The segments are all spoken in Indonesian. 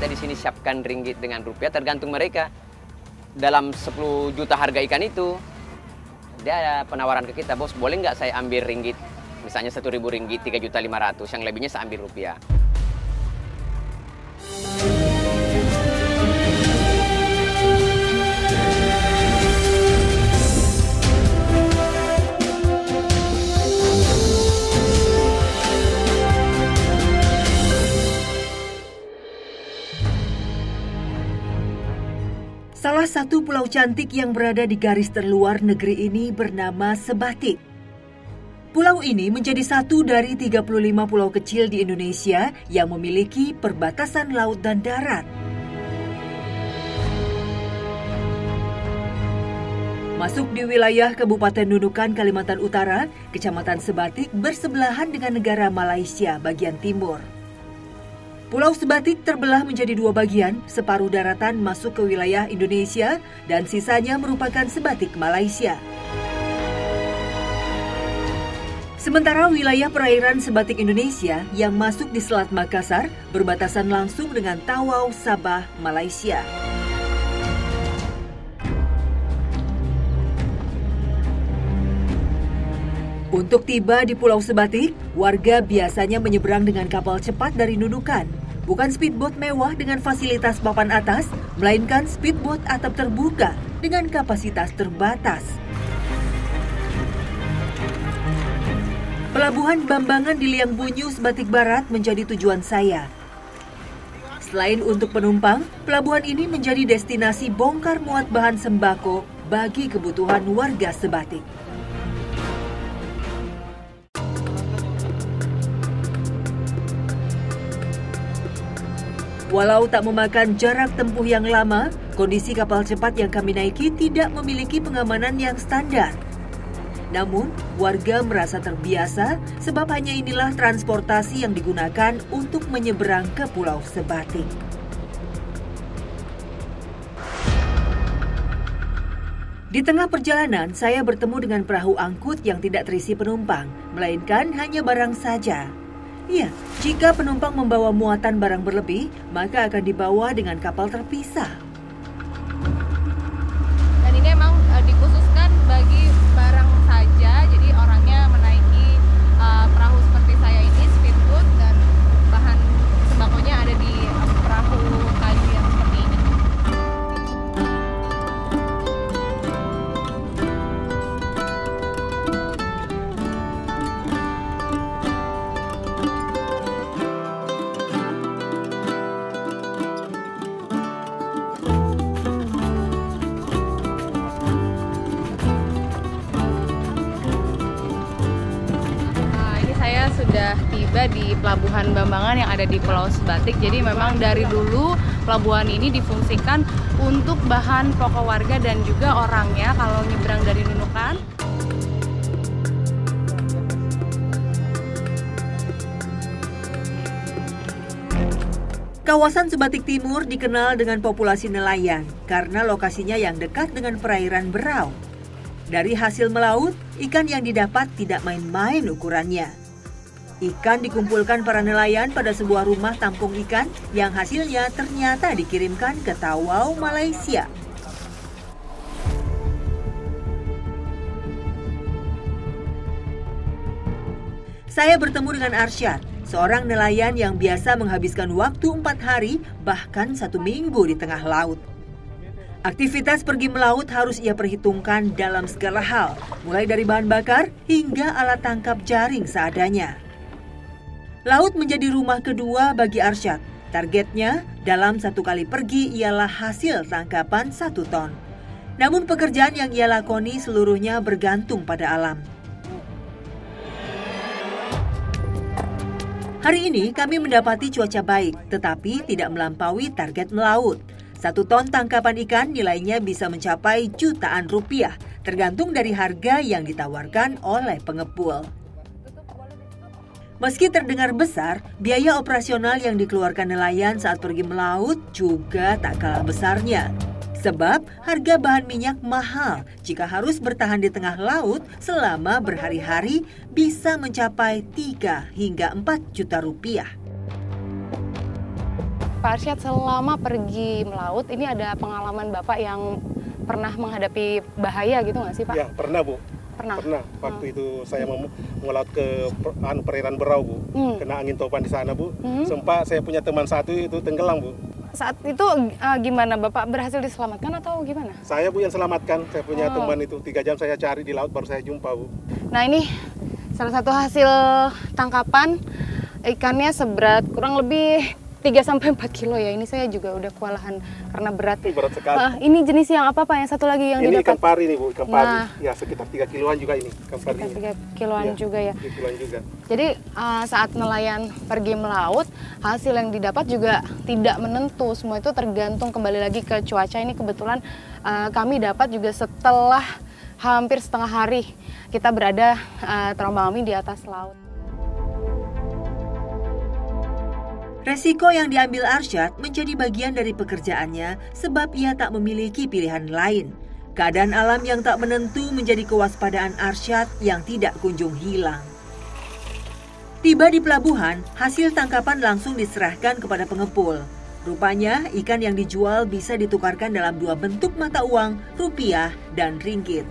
kita di sini siapkan ringgit dengan rupiah tergantung mereka. Dalam 10 juta harga ikan itu, dia ada penawaran ke kita, bos boleh nggak saya ambil ringgit, misalnya 1.000 ringgit, 3.500.000, yang lebihnya saya ambil rupiah. Salah satu pulau cantik yang berada di garis terluar negeri ini bernama Sebatik. Pulau ini menjadi satu dari 35 pulau kecil di Indonesia yang memiliki perbatasan laut dan darat. Masuk di wilayah Kabupaten Nunukan, Kalimantan Utara, Kecamatan Sebatik bersebelahan dengan negara Malaysia bagian timur. Pulau Sebatik terbelah menjadi 2 bagian, separuh daratan masuk ke wilayah Indonesia dan sisanya merupakan Sebatik Malaysia. Sementara wilayah perairan Sebatik Indonesia yang masuk di Selat Makassar berbatasan langsung dengan Tawau, Sabah, Malaysia. Untuk tiba di Pulau Sebatik, warga biasanya menyeberang dengan kapal cepat dari Nunukan. Bukan speedboat mewah dengan fasilitas papan atas, melainkan speedboat atap terbuka dengan kapasitas terbatas. Pelabuhan Bambangan di Liang Bunyu, Sebatik Barat menjadi tujuan saya. Selain untuk penumpang, pelabuhan ini menjadi destinasi bongkar muat bahan sembako bagi kebutuhan warga Sebatik. Walau tak memakan jarak tempuh yang lama, kondisi kapal cepat yang kami naiki tidak memiliki pengamanan yang standar. Namun, warga merasa terbiasa sebab hanya inilah transportasi yang digunakan untuk menyeberang ke Pulau Sebatik. Di tengah perjalanan, saya bertemu dengan perahu angkut yang tidak terisi penumpang, melainkan hanya barang saja. Ya, jika penumpang membawa muatan barang berlebih, maka akan dibawa dengan kapal terpisah. Dan ini emang dikhususkan bagi barang saja, jadi orangnya menaiki perahu seperti saya ini, speedboat, dan bahan sembakonya ada di perahu kayu yang seperti ini. Sudah tiba di Pelabuhan Bambangan yang ada di Pulau Sebatik. Jadi memang dari dulu pelabuhan ini difungsikan untuk bahan pokok warga dan juga orangnya kalau nyebrang dari Nunukan. Kawasan Sebatik Timur dikenal dengan populasi nelayan karena lokasinya yang dekat dengan perairan Berau. Dari hasil melaut, ikan yang didapat tidak main-main ukurannya. Ikan dikumpulkan para nelayan pada sebuah rumah tampung ikan yang hasilnya ternyata dikirimkan ke Tawau, Malaysia. Saya bertemu dengan Arsyad, seorang nelayan yang biasa menghabiskan waktu 4 hari bahkan 1 minggu di tengah laut. Aktivitas pergi melaut harus ia perhitungkan dalam segala hal, mulai dari bahan bakar hingga alat tangkap jaring seadanya. Laut menjadi rumah kedua bagi Arsyad. Targetnya dalam 1 kali pergi ialah hasil tangkapan 1 ton. Namun pekerjaan yang ia lakoni seluruhnya bergantung pada alam. Hari ini kami mendapati cuaca baik, tetapi tidak melampaui target melaut. 1 ton tangkapan ikan nilainya bisa mencapai jutaan rupiah, tergantung dari harga yang ditawarkan oleh pengepul. Meski terdengar besar, biaya operasional yang dikeluarkan nelayan saat pergi melaut juga tak kalah besarnya. Sebab harga bahan minyak mahal jika harus bertahan di tengah laut selama berhari-hari bisa mencapai 3 hingga 4 juta rupiah. Pak Arsyad, selama pergi melaut, ini ada pengalaman Bapak yang pernah menghadapi bahaya gitu nggak sih Pak? Ya, pernah Bu. Pernah. Waktu itu saya mau melaut ke perairan Berau Bu. Kena angin topan di sana Bu. Sempat saya punya teman satu itu tenggelam Bu. Saat itu gimana Bapak, berhasil diselamatkan atau gimana? Saya Bu yang selamatkan. Saya punya teman itu 3 jam saya cari di laut baru saya jumpa Bu. Nah ini salah satu hasil tangkapan ikannya seberat kurang lebih 3-4 kilo ya. Ini saya juga udah kewalahan karena berat. Berat sekali. Ini jenis yang apa Pak? Yang satu lagi yang ini didapat? ikan pari nih Bu, ikan pari. Nah. Ya sekitar 3 kiloan juga ini ikan pari. Sekitar 3 kiloan Ya, juga ya. 3 kiloan juga. Jadi saat nelayan pergi melaut, hasil yang didapat juga tidak menentu. Semua itu tergantung kembali lagi ke cuaca. Ini kebetulan kami dapat juga setelah hampir setengah hari kita berada terombang-ambing di atas laut. Resiko yang diambil Arsyad menjadi bagian dari pekerjaannya sebab ia tak memiliki pilihan lain. Keadaan alam yang tak menentu menjadi kewaspadaan Arsyad yang tidak kunjung hilang. Tiba di pelabuhan, hasil tangkapan langsung diserahkan kepada pengepul. Rupanya, ikan yang dijual bisa ditukarkan dalam 2 bentuk mata uang, rupiah dan ringgit.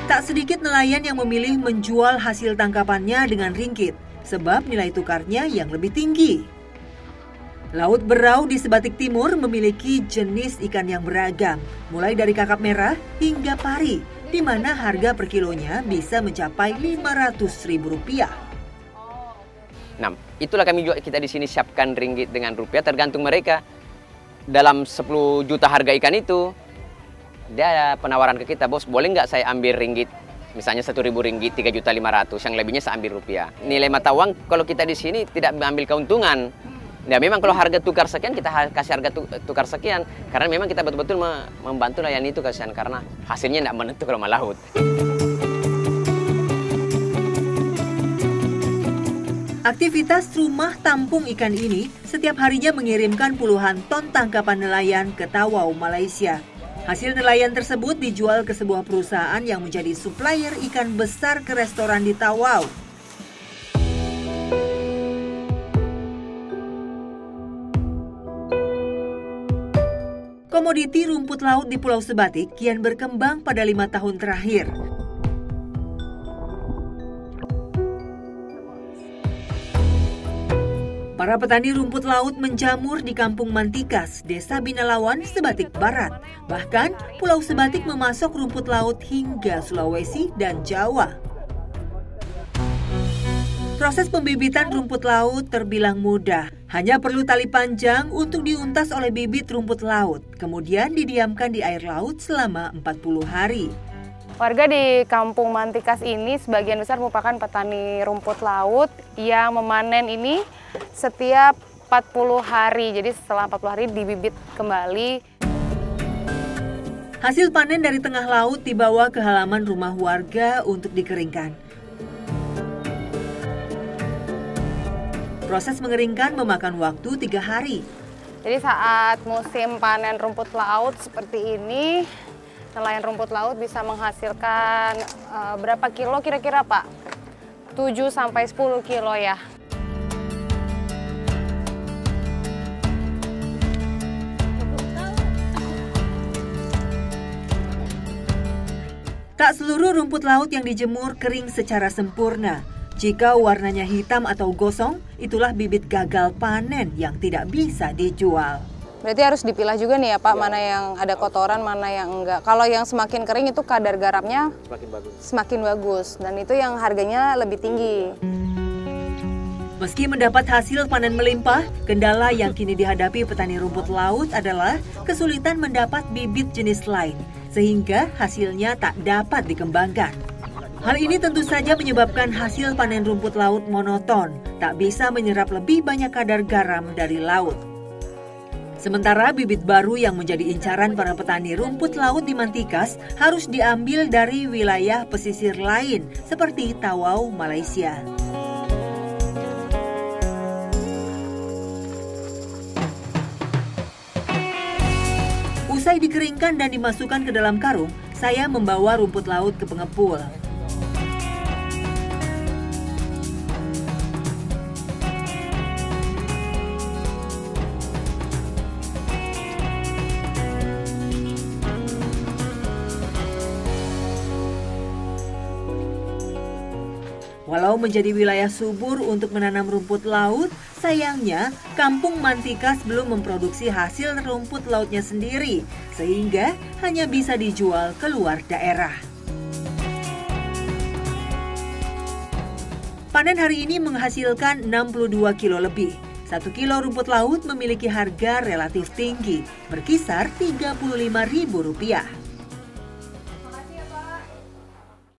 Tak sedikit nelayan yang memilih menjual hasil tangkapannya dengan ringgit, sebab nilai tukarnya yang lebih tinggi. Laut Berau di Sebatik Timur memiliki jenis ikan yang beragam, mulai dari kakap merah hingga pari, di mana harga per kilonya bisa mencapai Rp500.000. Nah, itulah kita di sini siapkan ringgit dengan rupiah, tergantung mereka. Dalam 10 juta harga ikan itu, dia ada penawaran ke kita, bos, boleh nggak saya ambil ringgit, misalnya 1.000 ringgit, 3.500.000, yang lebihnya saya ambil rupiah. Nilai mata uang kalau kita di sini tidak mengambil keuntungan. Nah, memang kalau harga tukar sekian, kita kasih harga tukar sekian, karena memang kita betul-betul membantu nelayan itu kasihan, karena hasilnya tidak menentu kalau melaut. Aktivitas rumah tampung ikan ini setiap harinya mengirimkan puluhan ton tangkapan nelayan ke Tawau, Malaysia. Hasil nelayan tersebut dijual ke sebuah perusahaan yang menjadi supplier ikan besar ke restoran di Tawau. Komoditi rumput laut di Pulau Sebatik kian berkembang pada 5 tahun terakhir. Para petani rumput laut menjamur di Kampung Mantikas, Desa Binalawan, Sebatik Barat. Bahkan, Pulau Sebatik memasok rumput laut hingga Sulawesi dan Jawa. Proses pembibitan rumput laut terbilang mudah. Hanya perlu tali panjang untuk diuntas oleh bibit rumput laut, kemudian didiamkan di air laut selama 40 hari. Warga di Kampung Mantikas ini sebagian besar merupakan petani rumput laut yang memanen ini setiap 40 hari. Jadi setelah 40 hari dibibit kembali. Hasil panen dari tengah laut dibawa ke halaman rumah warga untuk dikeringkan. Proses mengeringkan memakan waktu 3 hari. Jadi saat musim panen rumput laut seperti ini, nelayan rumput laut bisa menghasilkan berapa kilo kira-kira Pak? 7-10 kilo ya. Tak seluruh rumput laut yang dijemur kering secara sempurna. Jika warnanya hitam atau gosong, itulah bibit gagal panen yang tidak bisa dijual. Berarti harus dipilah juga nih ya Pak, mana yang ada kotoran, mana yang enggak. Kalau yang semakin kering itu kadar garamnya semakin bagus. Dan itu yang harganya lebih tinggi. Meski mendapat hasil panen melimpah, kendala yang kini dihadapi petani rumput laut adalah kesulitan mendapat bibit jenis lain, sehingga hasilnya tak dapat dikembangkan. Hal ini tentu saja menyebabkan hasil panen rumput laut monoton, tak bisa menyerap lebih banyak kadar garam dari laut. Sementara bibit baru yang menjadi incaran para petani rumput laut di Mantikas harus diambil dari wilayah pesisir lain seperti Tawau, Malaysia. Usai dikeringkan dan dimasukkan ke dalam karung, saya membawa rumput laut ke pengepul. Walau menjadi wilayah subur untuk menanam rumput laut, sayangnya Kampung Mantikas belum memproduksi hasil rumput lautnya sendiri, sehingga hanya bisa dijual keluar daerah. Panen hari ini menghasilkan 62 kilo lebih. 1 kilo rumput laut memiliki harga relatif tinggi, berkisar Rp35.000.